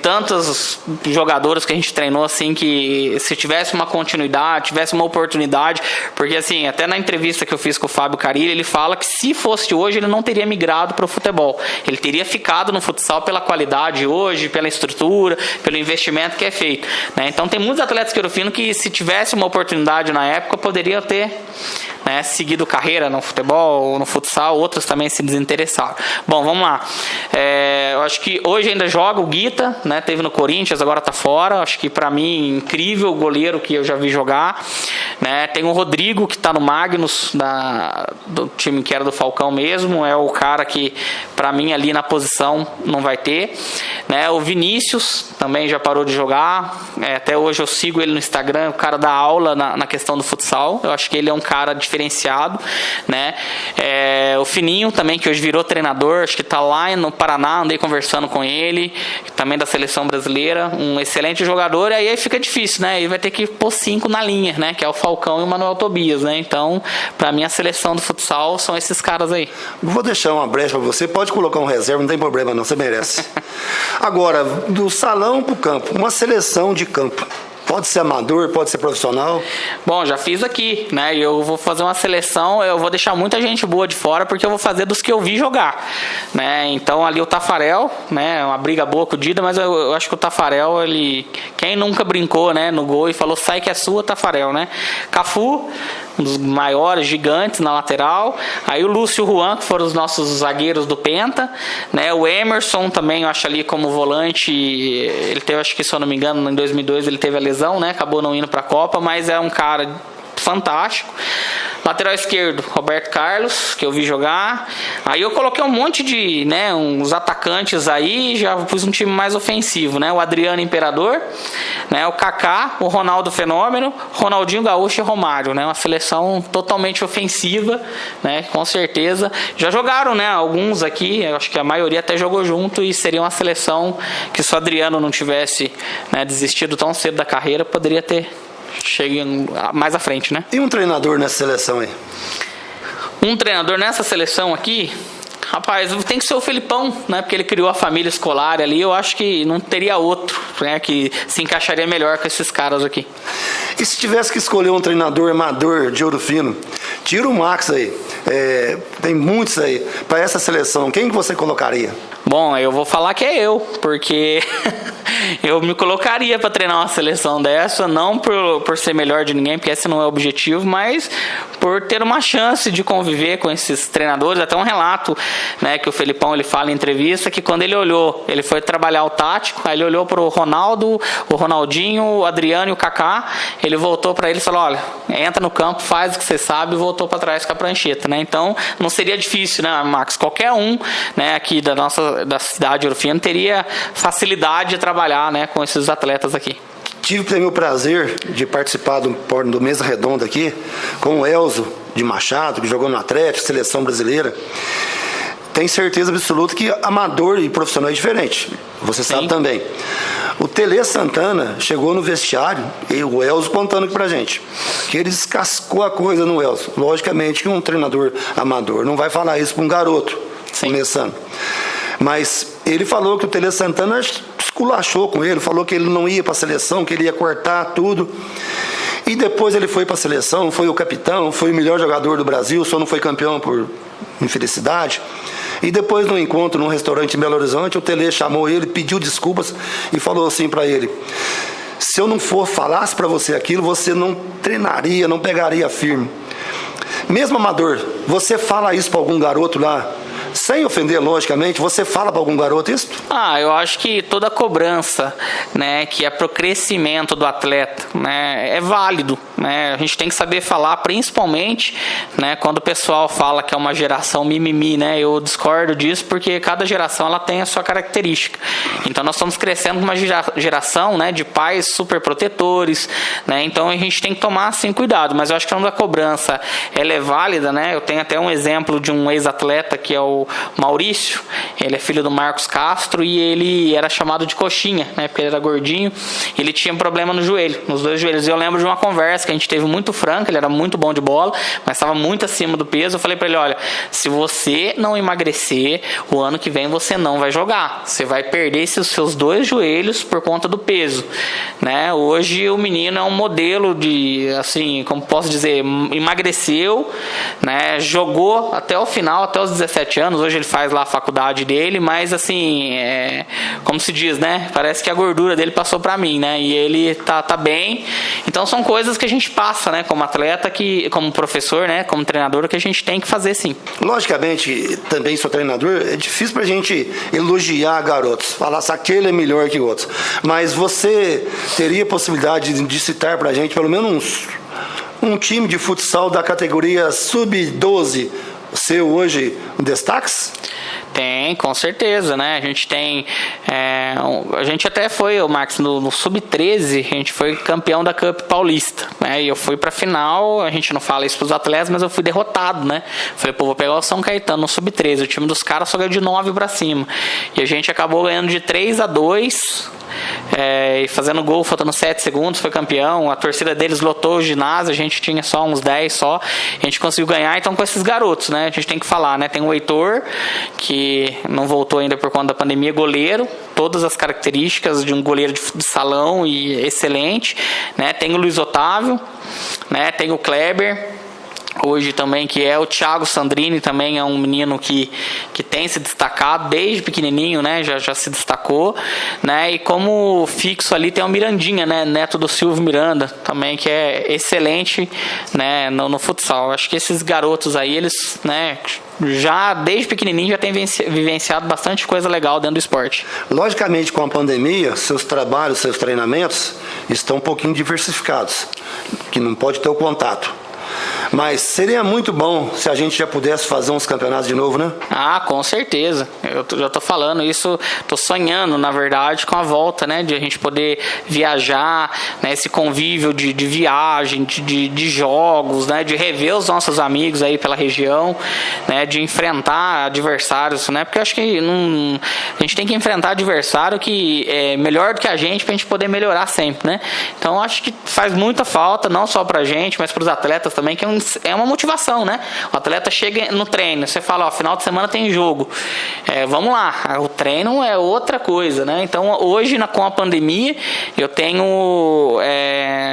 tantos jogadores que a gente treinou assim, que se tivesse uma continuidade, tivesse uma oportunidade, porque assim, até na entrevista que eu fiz com o Fábio Carilli, ele fala que se fosse hoje, ele não teria migrado para o futebol. Ele teria ficado no futsal pela qualidade hoje, pela estrutura, pelo investimento que é feito, né? Então tem muitos atletas que eu fino que se tivesse uma oportunidade na época, poderiam ter, né, seguido carreira no futebol, no futsal, outros também se desinteressaram. Bom, vamos lá. Eu acho que hoje ainda joga o Guita, né, teve no Corinthians, agora tá fora. Acho que para mim, incrível goleiro que eu já vi jogar, né? Tem o Rodrigo, que tá no Magnus, do time que era do Falcão mesmo, é o cara que para mim ali na posição não vai ter, né? O Vinícius também já parou de jogar, até hoje eu sigo ele no Instagram, o cara dá aula na questão do futsal. Eu acho que ele é um cara diferenciado, né? O Fininho também, que hoje virou treinador, acho que tá lá no Paraná, andei conversando com ele, também da seleção brasileira, um excelente jogador. E aí fica difícil, né? Ele vai ter que pôr 5 na linha, né? Que é o Falcão e o Manuel Tobias, né? Então, para mim, a seleção do futsal são esses caras aí. Vou deixar uma brecha para você, pode colocar um reserva, não tem problema não, você merece. Agora, do salão pro campo, uma seleção de campo. Pode ser amador, pode ser profissional? Bom, já fiz aqui, né? Eu vou fazer uma seleção, eu vou deixar muita gente boa de fora, porque eu vou fazer dos que eu vi jogar, né? Então ali o Tafarel, né? Uma briga boa com o Dida, mas eu acho que o Tafarel, quem nunca brincou, né, no gol e falou, sai que é sua, Tafarel, né? Cafu, um dos maiores, gigantes na lateral. Aí o Lúcio e o Juan, que foram os nossos zagueiros do Penta, né? O Emerson também, eu acho ali como volante, ele teve, acho que se eu não me engano, em 2002 ele teve a lesão, né? Acabou não indo para a Copa, mas é um cara fantástico. Lateral esquerdo, Roberto Carlos, que eu vi jogar. Aí eu coloquei um monte de, né, uns atacantes aí, já pus um time mais ofensivo, né? O Adriano Imperador, né, o Kaká, o Ronaldo Fenômeno, Ronaldinho Gaúcho e Romário, né? Uma seleção totalmente ofensiva, né? Com certeza. Já jogaram, né, alguns aqui, eu acho que a maioria até jogou junto, e seria uma seleção que se o Adriano não tivesse, né, desistido tão cedo da carreira, poderia ter chegando mais à frente, né? E um treinador nessa seleção aí? Um treinador nessa seleção aqui, rapaz, tem que ser o Felipão, né? Porque ele criou a família escolar ali. Eu acho que não teria outro, né, que se encaixaria melhor com esses caras aqui. E se tivesse que escolher um treinador amador de Ouro Fino, tira o Max aí, tem muitos aí, para essa seleção, quem que você colocaria? Bom, eu vou falar que é eu, porque eu me colocaria para treinar uma seleção dessa, não por ser melhor de ninguém, porque esse não é o objetivo, mas por ter uma chance de conviver com esses treinadores. Até um relato, né, que o Felipão ele fala em entrevista, que quando ele olhou, ele foi trabalhar o tático, aí ele olhou para o Ronaldo, o Ronaldinho, o Adriano e o Kaká, ele voltou para ele e falou, olha, entra no campo, faz o que você sabe, e voltou para trás com a prancheta, né? Então não seria difícil, né, Max? Qualquer um, né, aqui da cidade de Ouro Fino teria facilidade de trabalhar, né, com esses atletas aqui. Tive também o prazer de participar do Mesa Redonda aqui com o Elzo de Machado, que jogou no Atlético, seleção brasileira. Tenho certeza absoluta que amador e profissional é diferente. Você sabe também. O Tele Santana chegou no vestiário, e o Elzo contando aqui pra gente, que ele descascou a coisa no Elzo. Logicamente que um treinador amador não vai falar isso pra um garoto começando. Mas ele falou que o Tele Santana esculachou com ele, falou que ele não ia para a seleção, que ele ia cortar tudo. E depois ele foi para a seleção, foi o capitão, foi o melhor jogador do Brasil, só não foi campeão por infelicidade. E depois, no encontro num restaurante em Belo Horizonte, o Tele chamou ele, pediu desculpas e falou assim para ele: se eu não falasse para você aquilo, você não treinaria, não pegaria firme. Mesmo amador, você fala isso para algum garoto lá, sem ofender, logicamente, você fala para algum garoto isso? Eu acho que toda cobrança, né, que é pro crescimento do atleta, né, é válido, né? A gente tem que saber falar, principalmente, né, quando o pessoal fala que é uma geração mimimi, né? Eu discordo disso, porque cada geração ela tem a sua característica. Então nós estamos crescendo com uma geração, né, de pais super protetores, né? Então a gente tem que tomar assim cuidado. Mas eu acho que quando a cobrança ela é válida, né? Eu tenho até um exemplo de um ex-atleta que é o o Maurício, ele é filho do Marcos Castro e ele era chamado de coxinha, né? Porque ele era gordinho, ele tinha um problema no joelho, nos dois joelhos. E eu lembro de uma conversa que a gente teve muito franca, ele era muito bom de bola, mas estava muito acima do peso. Eu falei para ele, olha, se você não emagrecer, o ano que vem você não vai jogar. Você vai perder esses seus dois joelhos por conta do peso, né? Hoje o menino é um modelo de, assim, como posso dizer, emagreceu, né? Jogou até o final, até os 17 anos. Hoje ele faz lá a faculdade dele, mas assim, como se diz, né? Parece que a gordura dele passou para mim, né? E ele tá bem. Então são coisas que a gente passa, né? Como atleta, como professor, né? Como treinador, que a gente tem que fazer, sim. Logicamente, também sou treinador, é difícil pra gente elogiar garotos, falar se aquele é melhor que outros. Mas você teria possibilidade de citar pra gente pelo menos um time de futsal da categoria sub-12 seu hoje destaques? Tem, com certeza, né? A gente tem... a gente até foi, Marcos, no Sub-13, a gente foi campeão da Cup Paulista, né? E eu fui pra final, a gente não fala isso pros atletas, mas eu fui derrotado, né? Falei, vou pegar o São Caetano no Sub-13. O time dos caras só ganhou de 9 pra cima. E a gente acabou ganhando de 3-2, e fazendo gol, faltando 7 segundos, foi campeão. A torcida deles lotou o ginásio, a gente tinha só uns 10 só. A gente conseguiu ganhar, então, com esses garotos, né? A gente tem que falar, né? Tem o Heitor, que não voltou ainda por conta da pandemia, goleiro, todas as características de um goleiro de salão e excelente, né? Tem o Luiz Otávio, né? Tem o Kleber, hoje também, que é o Thiago Sandrini, também é um menino que tem se destacado desde pequenininho, né? Já se destacou, né? E como fixo ali tem o Mirandinha, né? Neto do Silvio Miranda, também, que é excelente, né? No futsal. Acho que esses garotos aí, eles, né? Já desde pequenininho já tem vivenciado bastante coisa legal dentro do esporte. Logicamente, com a pandemia, seus trabalhos, seus treinamentos estão um pouquinho diversificados, que não pode ter o contato. Mas seria muito bom se a gente já pudesse fazer uns campeonatos de novo, né? Ah, com certeza. Eu já tô falando isso, tô sonhando, na verdade, com a volta, né? De a gente poder viajar, né? Esse convívio de viagem, de jogos, né? De rever os nossos amigos aí pela região, né? De enfrentar adversários, né? Porque eu acho que a gente tem que enfrentar adversário que é melhor do que a gente pra gente poder melhorar sempre, né? Então acho que faz muita falta, não só pra gente, mas pros atletas também, que é uma motivação, né? O atleta chega no treino, você fala, ó, final de semana tem jogo, vamos lá, o treino é outra coisa, né? Então hoje, com a pandemia, eu tenho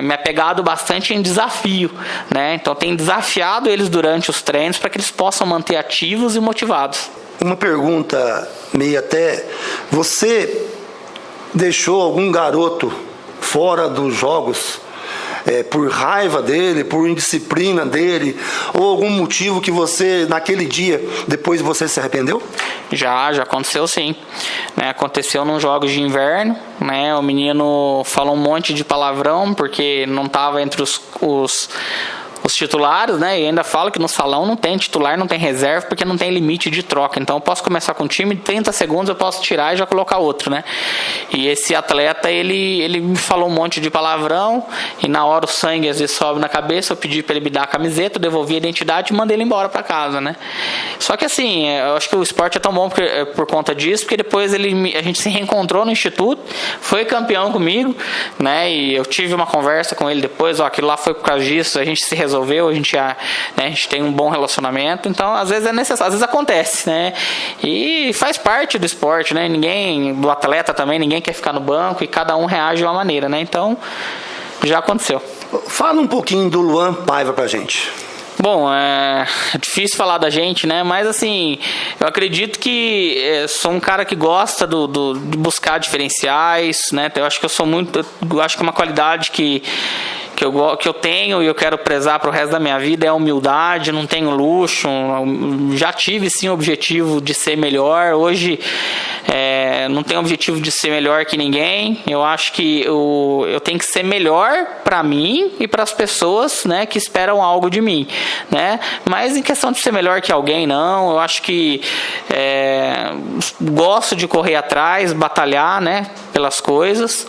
me apegado bastante em desafio, né? Então tenho desafiado eles durante os treinos para que eles possam manter ativos e motivados. Uma pergunta meio até, você deixou algum garoto fora dos jogos por raiva dele, por indisciplina dele, ou algum motivo que você, naquele dia, depois você se arrependeu? Já aconteceu, sim. Né, aconteceu nos jogos de inverno, né, o menino falou um monte de palavrão porque não estava entre os titulares, né? E ainda falo que no salão não tem titular, não tem reserva, porque não tem limite de troca. Então eu posso começar com um time, 30 segundos eu posso tirar e já colocar outro, né? E esse atleta, ele me falou um monte de palavrão, e na hora o sangue às vezes sobe na cabeça, eu pedi para ele me dar a camiseta, eu devolvi a identidade e mandei ele embora para casa, né? Só que assim, eu acho que o esporte é tão bom por conta disso, porque depois a gente se reencontrou no instituto, foi campeão comigo, né? E eu tive uma conversa com ele depois, aquilo lá foi por causa disso, a gente se resolveu, a gente tem um bom relacionamento, então às vezes é necessário, às vezes acontece, né? E faz parte do esporte, né? Do atleta também, ninguém quer ficar no banco e cada um reage de uma maneira, né? Então, já aconteceu. Fala um pouquinho do Luan Paiva pra gente. Bom, é difícil falar da gente, né? Mas assim, eu acredito que sou um cara que gosta de buscar diferenciais, né? Eu acho que eu acho que uma qualidade que eu tenho e eu quero prezar para o resto da minha vida é a humildade, não tenho luxo, já tive sim o objetivo de ser melhor, hoje não tenho o objetivo de ser melhor que ninguém, eu acho que eu tenho que ser melhor para mim e para as pessoas, né, que esperam algo de mim, né, mas em questão de ser melhor que alguém, não, eu acho que gosto de correr atrás, batalhar, né, pelas coisas.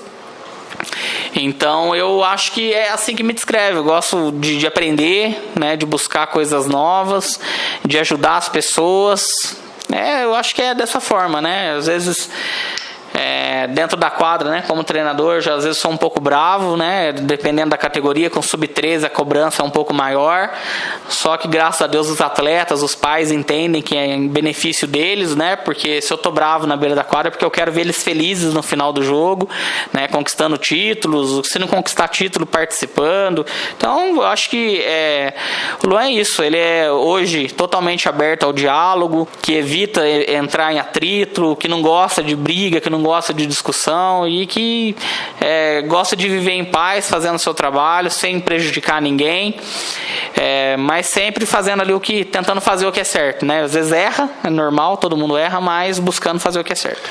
Então eu acho que é assim que me descreve. Eu gosto de aprender, né, de buscar coisas novas, de ajudar as pessoas, Eu acho que é dessa forma, né? Às vezes, dentro da quadra, né, como treinador, já às vezes sou um pouco bravo, né, dependendo da categoria. Com sub-13 a cobrança é um pouco maior, só que graças a Deus os atletas, os pais entendem que é em benefício deles, né, porque se eu tô bravo na beira da quadra é porque eu quero ver eles felizes no final do jogo, né, conquistando títulos, se não conquistar título, participando. Então eu acho que o Luan é isso, ele é hoje totalmente aberto ao diálogo, que evita entrar em atrito, que não gosta de briga, que não gosta de discussão e que gosta de viver em paz, fazendo o seu trabalho, sem prejudicar ninguém, mas sempre fazendo ali tentando fazer o que é certo, né? Às vezes erra, é normal, todo mundo erra, mas buscando fazer o que é certo.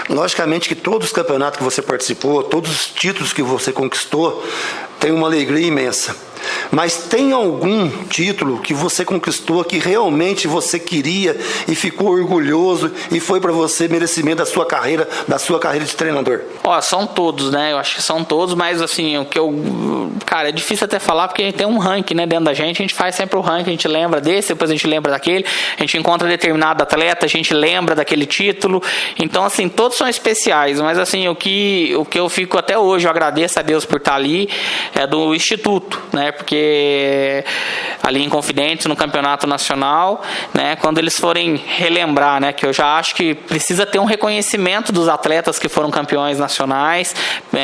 Logicamente que todos os campeonatos que você participou, todos os títulos que você conquistou, tem uma alegria imensa. Mas tem algum título que você conquistou que realmente você queria e ficou orgulhoso e foi para você merecimento da sua carreira de treinador? São todos, né? Eu acho que são todos, mas assim, o que cara, é difícil até falar porque a gente tem um ranking, né, dentro da gente. A gente faz sempre o ranking, a gente lembra desse, depois a gente lembra daquele, a gente encontra determinado atleta, a gente lembra daquele título. Então, assim, todos são especiais, mas assim, o que eu fico até hoje, eu agradeço a Deus por estar ali, é do Instituto, né? Porque ali em Confidentes, no campeonato nacional, né, quando eles forem relembrar, né, que eu já acho que precisa ter um reconhecimento dos atletas que foram campeões nacionais,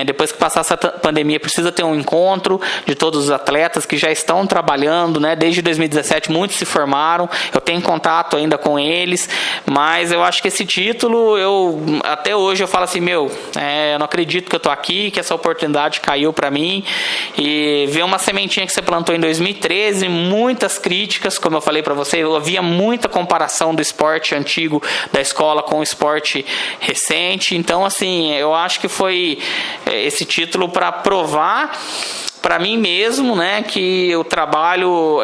depois que passar essa pandemia precisa ter um encontro de todos os atletas que já estão trabalhando, né, desde 2017 muitos se formaram, eu tenho contato ainda com eles, mas eu acho que esse título, até hoje eu falo assim, eu não acredito que eu tô aqui, que essa oportunidade caiu para mim, e ver uma sementinha que você plantou em 2013, muitas críticas, como eu falei para você, havia muita comparação do esporte antigo da escola com o esporte recente. Então, assim, eu acho que foi esse título para provar para mim mesmo, né, que o trabalho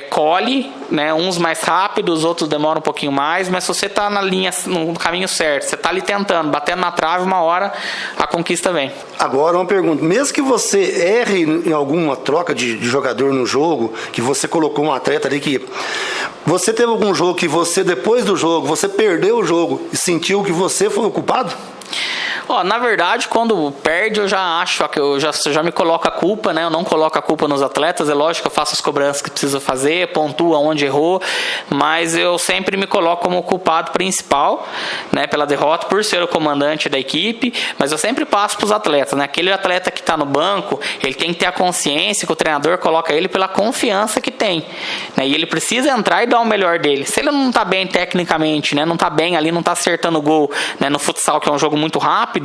colhe, né, uns mais rápidos, outros demoram um pouquinho mais, mas se você está no caminho certo, você está ali tentando, batendo na trave, uma hora a conquista vem. Agora uma pergunta, mesmo que você erre em alguma troca de jogador no jogo, que você colocou um atleta ali que você teve algum jogo que você, depois do jogo, você perdeu o jogo e sentiu que você foi o culpado? Na verdade, quando perde, eu já acho que eu já me coloco a culpa, né? Eu não coloco a culpa nos atletas, é lógico que eu faço as cobranças que preciso fazer, pontuo onde errou, mas eu sempre me coloco como o culpado principal, né, pela derrota, por ser o comandante da equipe, mas eu sempre passo para os atletas, né? Aquele atleta que está no banco, ele tem que ter a consciência que o treinador coloca ele pela confiança que tem, né? E ele precisa entrar e dar o melhor dele. Se ele não está bem tecnicamente, né, não está bem ali, não está acertando o gol, né, no futsal, que é um jogo muito rápido,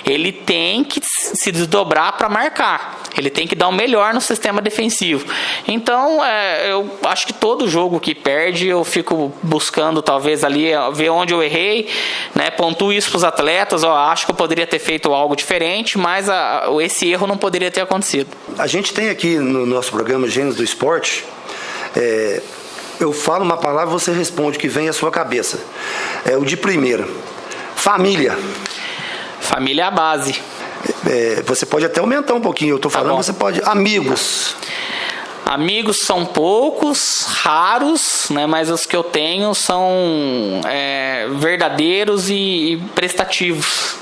ele tem que se desdobrar para marcar. Ele tem que dar o melhor no sistema defensivo. Então, eu acho que todo jogo que perde, eu fico buscando talvez ali, ver onde eu errei, né? Pontuo isso para os atletas, acho que eu poderia ter feito algo diferente, mas esse erro não poderia ter acontecido. A gente tem aqui no nosso programa Gênios do Esporte, eu falo uma palavra, você responde o que vem à sua cabeça. O de primeira. Família. Família é a base. Você pode até aumentar um pouquinho, eu estou falando, você pode. Amigos. Amigos são poucos, raros, né, mas os que eu tenho são verdadeiros e prestativos.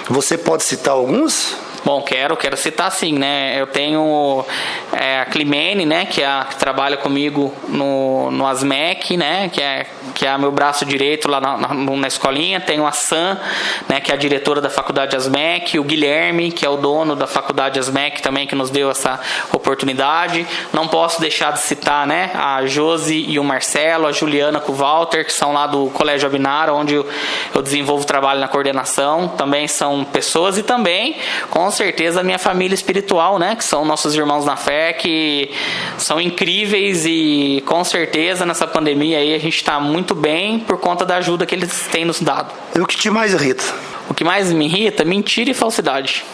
Você pode citar alguns? Bom, quero citar sim, né? Eu tenho a Climene, né, que trabalha comigo no ASMEC, né, que é meu braço direito lá na escolinha. Tenho a Sam, né, que é a diretora da faculdade ASMEC, o Guilherme, que é o dono da faculdade ASMEC também, que nos deu essa oportunidade. Não posso deixar de citar, né, a Josi e o Marcelo, a Juliana com o Walter, que são lá do Colégio Abinara, onde eu desenvolvo trabalho na coordenação. Também são pessoas, e também, com certeza, a minha família espiritual, né, que são nossos irmãos na fé, que são incríveis, e com certeza nessa pandemia aí a gente está muito bem por conta da ajuda que eles têm nos dado. E o que te mais irrita? O que mais me irrita? Mentira e falsidade.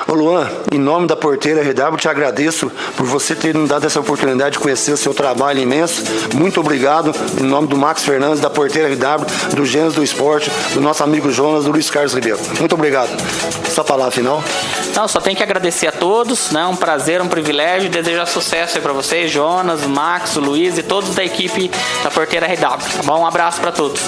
Ô Luan, em nome da Porteira RW, te agradeço por você ter nos dado essa oportunidade de conhecer o seu trabalho imenso. Muito obrigado. Em nome do Max Fernandes, da Porteira RW, do Gênios do Esporte, do nosso amigo Jonas, do Luiz Carlos Ribeiro. Muito obrigado. Só palavra final. Não, só tenho que agradecer a todos, né? Um prazer, um privilégio, desejar sucesso aí para vocês, Jonas, Max, o Luiz e todos da equipe da Porteira RW. Tá bom? Um abraço para todos.